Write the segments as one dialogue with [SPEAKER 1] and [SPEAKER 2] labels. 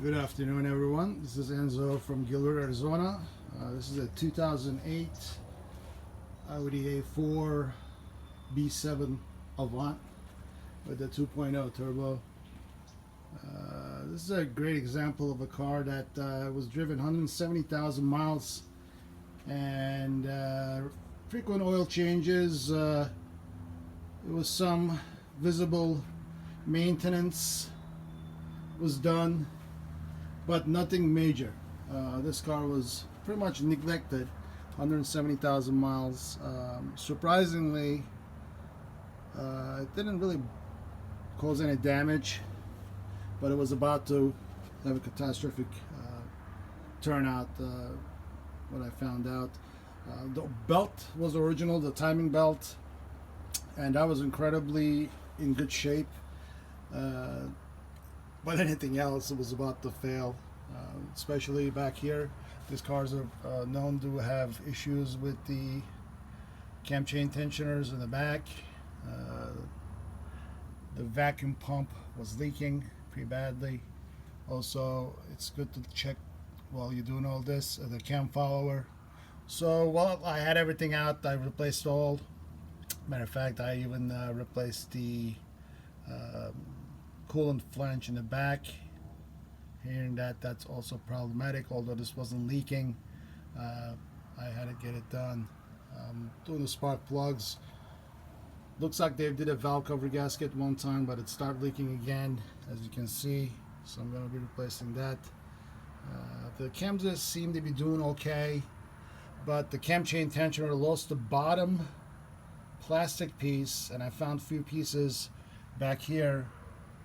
[SPEAKER 1] Good afternoon, everyone. This is Enzo from Gilbert, Arizona. This is a 2008 Audi A4 B7 Avant with the 2.0 turbo. This is a great example of a car that was driven 170,000 miles and frequent oil changes. It was some visible maintenance was done, but nothing major. This car was pretty much neglected. 170,000 miles. Surprisingly, it didn't really cause any damage, but it was about to have a catastrophic turnout when I found out. The belt was original, the timing belt, and that was incredibly in good shape. But anything else, it was about to fail, especially back here. These cars are known to have issues with the cam chain tensioners in the back. The vacuum pump was leaking pretty badly. Also, it's good to check while you're doing all this, the cam follower. So while I had everything out, I replaced all. Matter of fact, I even replaced the coolant flange in the back. Hearing that's also problematic, although this wasn't leaking. I had to get it done. Doing the spark plugs. Looks like they did a valve cover gasket one time, but it started leaking again, as you can see. So I'm going to be replacing that. The cams seem to be doing okay, but the cam chain tensioner lost the bottom plastic piece, and I found a few pieces back here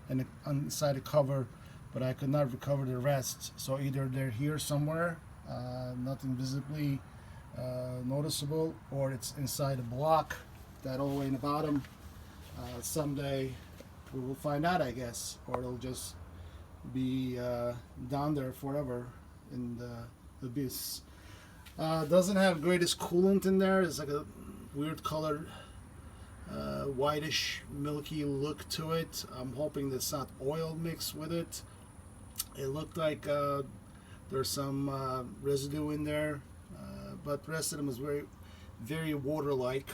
[SPEAKER 1] and inside the cover, but I could not recover the rest. So either they're here somewhere, nothing visibly noticeable, or it's inside the block, that all the way in the bottom. Someday we will find out, I guess, or it'll just be down there forever in the abyss. Doesn't have greatest coolant in there. It's like a weird colored whitish milky look to it. I'm hoping there's not oil mixed with it. It looked like there's some residue in there, but the rest of them was very water-like.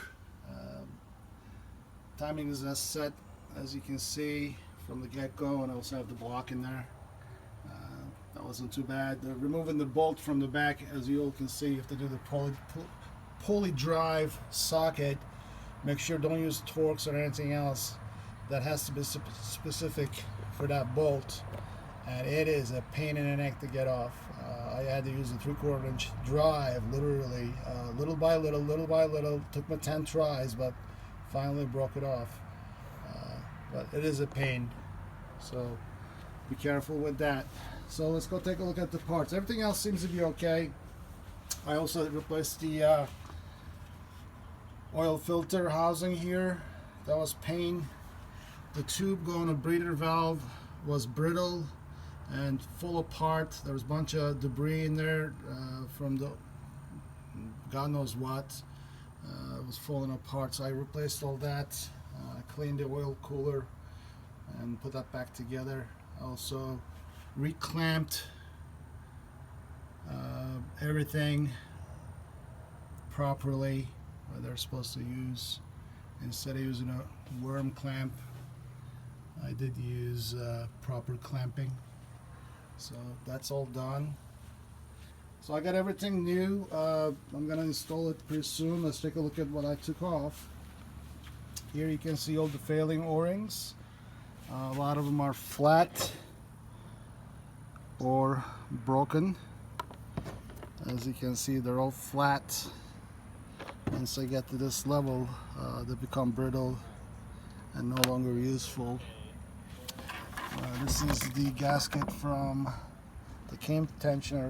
[SPEAKER 1] Timing is not set, as you can see from the get-go, and I also have the block in there. That wasn't too bad. Removing the bolt from the back, as you all can see, you have to do the pulley drive socket. Make sure don't use Torx or anything else. That has to be specific for that bolt, and it is a pain in the neck to get off. I had to use a 3/4 inch drive, literally, little by little. Took me 10 tries, but finally broke it off. But it is a pain, so be careful with that. So let's go take a look at the parts. Everything else seems to be okay. I also replaced the oil filter housing here. That was pain. The tube going to breather valve was brittle and full apart. There was a bunch of debris in there from the God knows what. It was falling apart, so I replaced all that. Cleaned the oil cooler and put that back together. Also reclamped everything properly where they're supposed to use. Instead of using a worm clamp, I did use proper clamping. So that's all done. So I got everything new. I'm gonna install it pretty soon. Let's take a look at what I took off. Here you can see all the failing O-rings. A lot of them are flat or broken. As you can see, they're all flat. Once I get to this level, they become brittle and no longer useful. This is the gasket from the cam tensioner